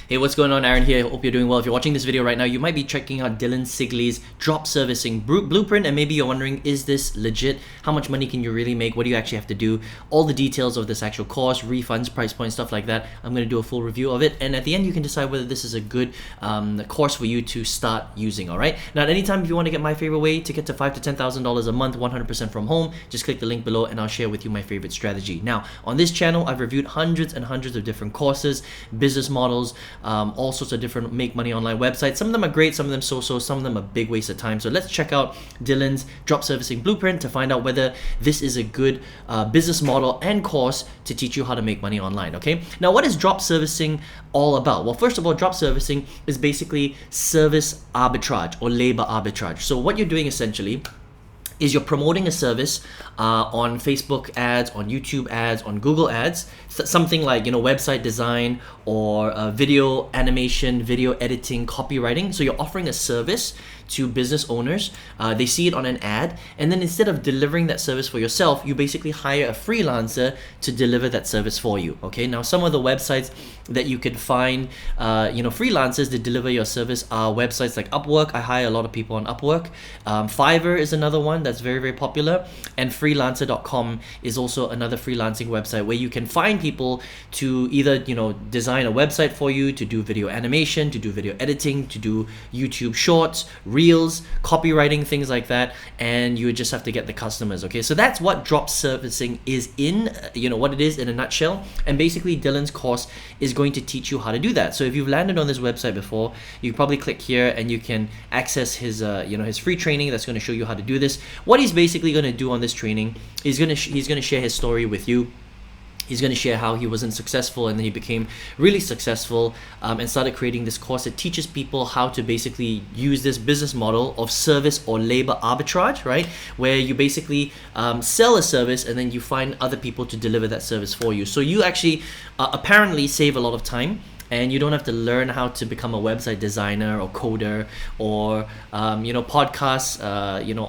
Hey, what's going on? Aaron here. Hope you're doing well. If you're watching this video right now, you might be checking out Dylan Sigley's drop servicing blueprint, and maybe you're wondering, is this legit? How much money can you really make? What do you actually have to do? All the details of this actual course, refunds, price points, stuff like that. I'm going to do a full review of it, and at the end, you can decide whether this is a good course for you to start using. All right. Now, at any time, if you want to get my favorite way to get to $5,000 to $10,000 a month, 100% from home, just click the link below, and I'll share with you my favorite strategy. Now, on this channel, I've reviewed hundreds and hundreds of different courses, business models, all sorts of different make money online websites. Some of them are great, some of them so-so, some of them a big waste of time. So let's check out Dylan's drop servicing blueprint to find out whether this is a good business model and course to teach you how to make money online. Okay, now what is drop servicing all about? Well, first of all, drop servicing is basically service arbitrage or labor arbitrage. So what you're doing essentially is you're promoting a service on Facebook ads, on YouTube ads, on Google ads, something like, website design or video animation, video editing, copywriting. So you're offering a service to business owners. They see it on an ad, and then instead of delivering that service for yourself, you basically hire a freelancer to deliver that service for you. Okay, now some of the websites that you could find, freelancers that deliver your service are websites like Upwork. I hire a lot of people on Upwork. Fiverr is another one that's very, very popular, and freelancer.com is also another freelancing website where you can find people to either design a website for you, to do video animation, to do video editing, to do YouTube shorts, reels, copywriting, things like that, and you just have to get the customers. Okay, so that's what drop servicing is what it is in a nutshell. And basically Dylan's course is going to teach you how to do that. So if you've landed on this website before, you probably click here and you can access his his free training that's going to show you how to do this. What he's basically going to do on this training, he's going to share his story with you. He's going to share how he wasn't successful and then he became really successful and started creating this course that teaches people how to basically use this business model of service or labor arbitrage, right? Where you basically sell a service and then you find other people to deliver that service for you. So you actually apparently save a lot of time, and you don't have to learn how to become a website designer or coder or podcast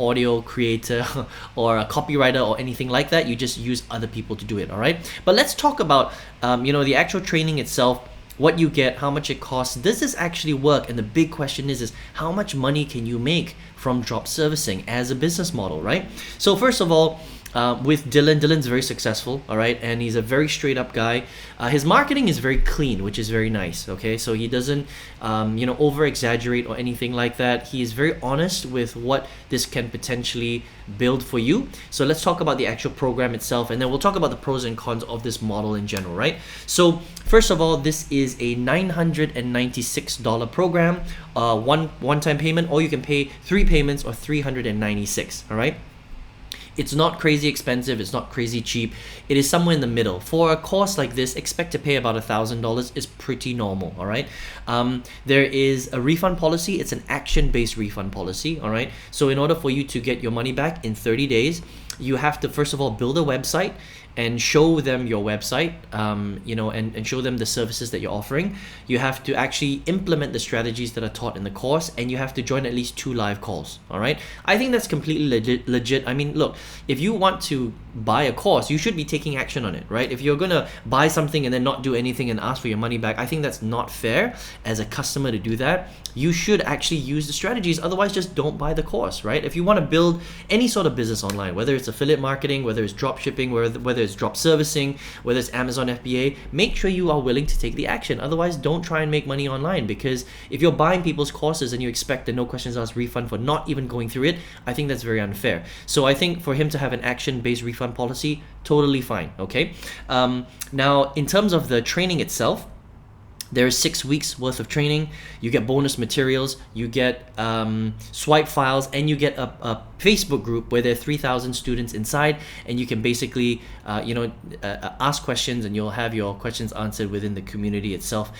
audio creator or a copywriter or anything like that. You just use other people to do it. All right, but let's talk about the actual training itself, what you get, how much it costs. Does this actually work? And the big question is how much money can you make from drop servicing as a business model, right? So first of all, with Dylan's very successful, all right, and he's a very straight up guy. His marketing is very clean, which is very nice. Okay, so he doesn't over exaggerate or anything like that. He is very honest with what this can potentially build for you. So let's talk about the actual program itself, and then we'll talk about the pros and cons of this model in general, right? So first of all, this is a $996 program, one-time payment, or you can pay 3 payments or $396. All right. It's not crazy expensive, it's not crazy cheap. It is somewhere in the middle. For a course like this, expect to pay about $1,000 is pretty normal, all right? There is a refund policy. It's an action-based refund policy, all right? So in order for you to get your money back in 30 days, you have to first of all build a website and show them your website, and show them the services that you're offering. You have to actually implement the strategies that are taught in the course, and you have to join at least 2 live calls, all right? I think that's completely legit. I mean, look, if you want to buy a course, you should be taking action on it, right? If you're gonna buy something and then not do anything and ask for your money back, I think that's not fair as a customer to do that. You should actually use the strategies, otherwise just don't buy the course, right? If you want to build any sort of business online, whether it's affiliate marketing, whether it's drop shipping, whether it's drop servicing, whether it's Amazon FBA, make sure you are willing to take the action. Otherwise, don't try and make money online, because if you're buying people's courses and you expect a no questions asked refund for not even going through it, I think that's very unfair. So I think for him to have an action-based refund policy, totally fine, okay? Now, in terms of the training itself, there is 6 weeks worth of training. You get bonus materials, you get swipe files, and you get a Facebook group where there are 3,000 students inside, and you can basically ask questions, and you'll have your questions answered within the community itself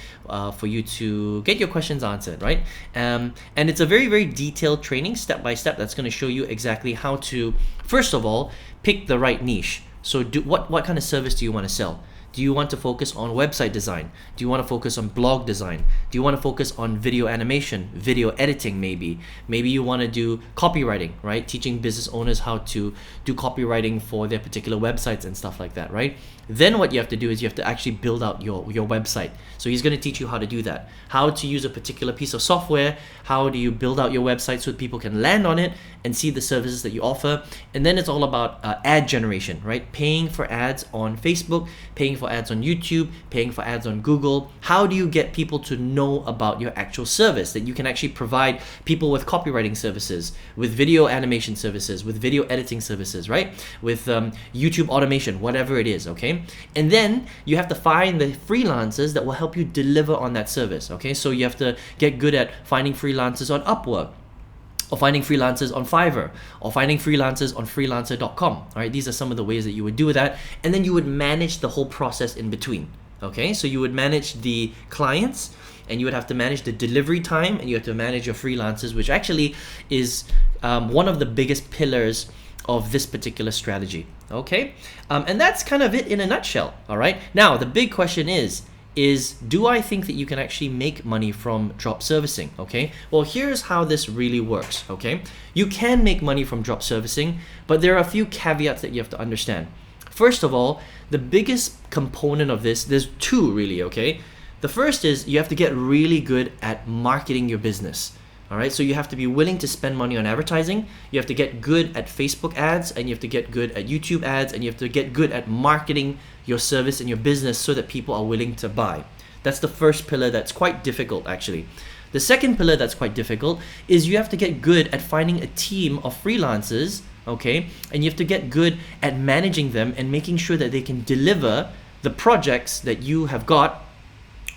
for you to get your questions answered, right? And it's a very, very detailed training, step by step, that's going to show you exactly how to, first of all, pick the right niche. So what kind of service do you want to sell? Do you want to focus on website design? Do you want to focus on blog design? Do you want to focus on video animation, video editing maybe? Maybe you want to do copywriting, right? Teaching business owners how to do copywriting for their particular websites and stuff like that, right? Then what you have to do is you have to actually build out your website. So he's going to teach you how to do that. How to use a particular piece of software. How do you build out your website so that people can land on it and see the services that you offer. And then it's all about ad generation, right? Paying for ads on Facebook, paying for ads on YouTube, paying for ads on Google. How do you get people to know about your actual service, that you can actually provide people with copywriting services, with video animation services, with video editing services, right? With YouTube automation, whatever it is, okay? And then you have to find the freelancers that will help you deliver on that service, okay? So you have to get good at finding freelancers on Upwork, or finding freelancers on Fiverr, or finding freelancers on freelancer.com. All right, these are some of the ways that you would do that. And then you would manage the whole process in between. Okay, so you would manage the clients, and you would have to manage the delivery time, and you have to manage your freelancers, which actually is one of the biggest pillars of this particular strategy. Okay, and that's kind of it in a nutshell. All right, now the big question is do I think that you can actually make money from drop servicing? Okay, well, here's how this really works. Okay, you can make money from drop servicing, but there are a few caveats that you have to understand. First of all, the biggest component of this, there's two really, okay? The first is you have to get really good at marketing your business. All right, so you have to be willing to spend money on advertising. You have to get good at Facebook ads, and you have to get good at YouTube ads, and you have to get good at marketing your service and your business so that people are willing to buy. That's the first pillar that's quite difficult, actually. The second pillar that's quite difficult is you have to get good at finding a team of freelancers, okay? And you have to get good at managing them and making sure that they can deliver the projects that you have got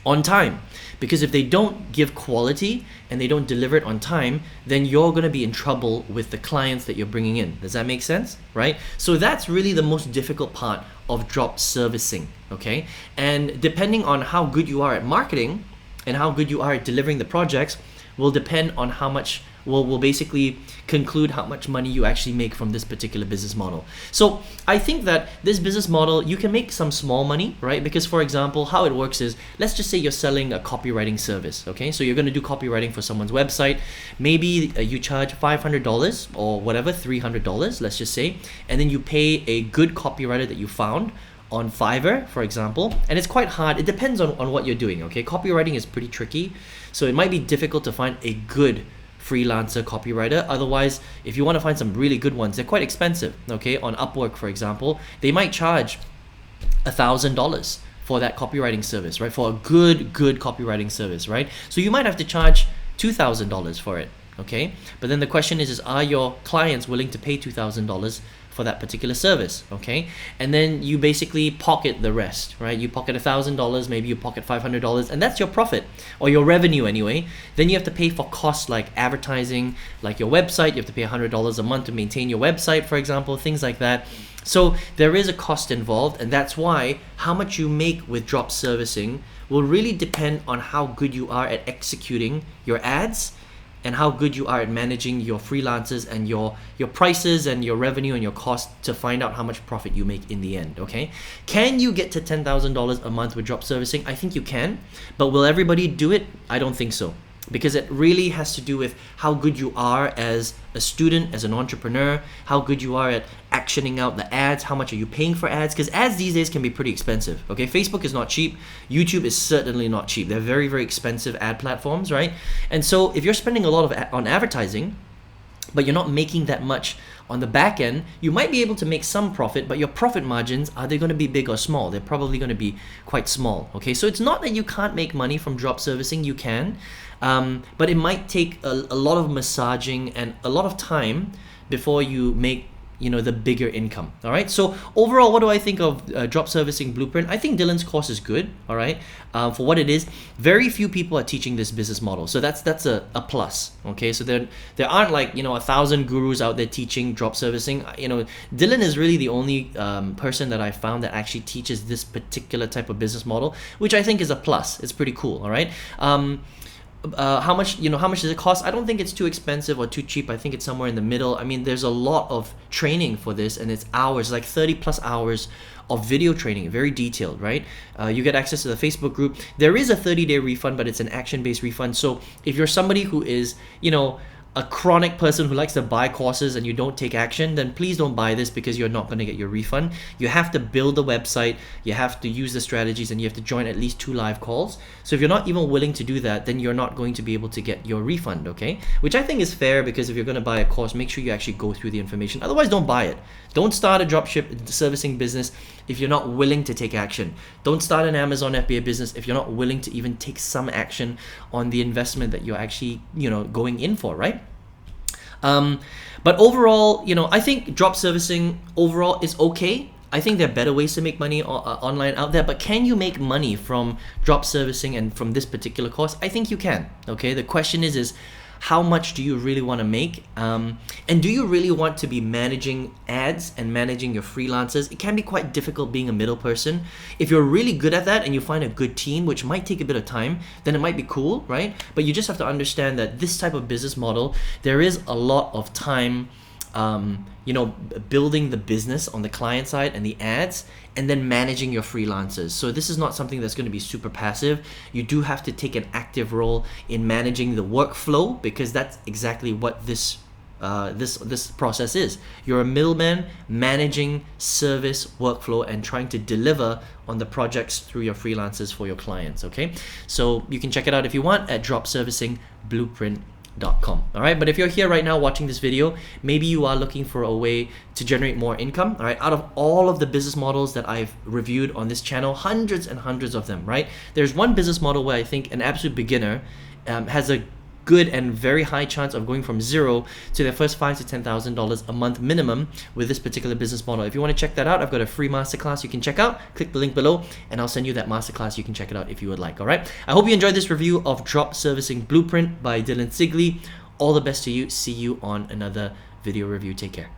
on time. Because if they don't give quality and they don't deliver it on time, then you're going to be in trouble with the clients that you're bringing in. Does that make sense? Right? So that's really the most difficult part of drop servicing, okay? And depending on how good you are at marketing and how good you are at delivering the projects will depend on how much, will basically conclude how much money you actually make from this particular business model. So I think that this business model, you can make some small money, right? Because for example, how it works is, let's just say you're selling a copywriting service, okay? So you're going to do copywriting for someone's website. Maybe you charge $500 or whatever, $300, let's just say, and then you pay a good copywriter that you found on Fiverr, for example. And it's quite hard. It depends on what you're doing, okay? Copywriting is pretty tricky. So it might be difficult to find a good freelancer copywriter. Otherwise, if you want to find some really good ones, they're quite expensive, okay? On Upwork, for example, they might charge $1,000 for that copywriting service, right? For a good copywriting service, right? So you might have to charge $2,000 for it, okay? But then the question is are your clients willing to pay $2,000 for that particular service, okay? And then you basically pocket the rest, right? You pocket $1,000, maybe you pocket $500, and that's your profit, or your revenue anyway. Then you have to pay for costs like advertising, like your website. You have to pay $100 a month to maintain your website, for example, things like that. So there is a cost involved, and that's why how much you make with drop servicing will really depend on how good you are at executing your ads and how good you are at managing your freelancers and your prices and your revenue and your cost to find out how much profit you make in the end, okay? Can you get to $10,000 a month with drop servicing? I think you can, but will everybody do it? I don't think so. Because it really has to do with how good you are as a student, as an entrepreneur, how good you are at actioning out the ads, how much are you paying for ads, because ads these days can be pretty expensive, okay? Facebook is not cheap, YouTube is certainly not cheap. They're very, very expensive ad platforms, right? And so if you're spending a lot on advertising, but you're not making that much on the back end, you might be able to make some profit, but your profit margins, are they going to be big or small? They're probably going to be quite small, okay? So it's not that you can't make money from drop servicing, you can, but it might take a lot of massaging and a lot of time before you make the bigger income. All right, so overall, what do I think of drop servicing blueprint? I think Dylan's course is good. All right, for what it is. Very few people are teaching this business model, so that's a plus. Okay, so there aren't like 1,000 gurus out there teaching drop servicing. Dylan is really the only person that I found that actually teaches this particular type of business model, which I think is a plus. It's pretty cool. All right. how much, how much does it cost? I don't think it's too expensive or too cheap. I think it's somewhere in the middle. I mean, there's a lot of training for this, and it's hours, like 30 plus hours of video training, very detailed, right? You get access to the Facebook group. There is a 30-day refund, but it's an action-based refund. So if you're somebody who is, a chronic person who likes to buy courses and you don't take action, then please don't buy this, because you're not going to get your refund. You have to build the website, you have to use the strategies, and you have to join at least 2 live calls. So if you're not even willing to do that, then you're not going to be able to get your refund, okay? Which I think is fair, because if you're going to buy a course, make sure you actually go through the information. Otherwise, don't buy it. Don't start a dropship servicing business if you're not willing to take action. Don't start an Amazon FBA business if you're not willing to even take some action on the investment that you're actually, going in for, right? But overall, I think drop servicing overall is okay. I think there are better ways to make money online out there, but can you make money from drop servicing and from this particular course? I think you can, okay? The question is how much do you really want to make? And do you really want to be managing ads and managing your freelancers? It can be quite difficult being a middle person. If you're really good at that and you find a good team, which might take a bit of time, then it might be cool, right? But you just have to understand that this type of business model, there is a lot of time building the business on the client side and the ads, and then managing your freelancers. So this is not something that's going to be super passive. You do have to take an active role in managing the workflow, because that's exactly what this process is. You're a middleman managing service workflow and trying to deliver on the projects through your freelancers for your clients, okay? So you can check it out if you want at dropservicingblueprint.com. All right, but if you're here right now watching this video, maybe you are looking for a way to generate more income. All right, out of all of the business models that I've reviewed on this channel, hundreds and hundreds of them, right? There's one business model where I think an absolute beginner has a good and very high chance of going from zero to their first $5,000 to $10,000 a month minimum with this particular business model. If you want to check that out, I've got a free masterclass you can check out. Click the link below and I'll send you that masterclass. You can check it out if you would like. All right. I hope you enjoyed this review of Drop Servicing Blueprint by Dylan Sigley. All the best to you. See you on another video review. Take care.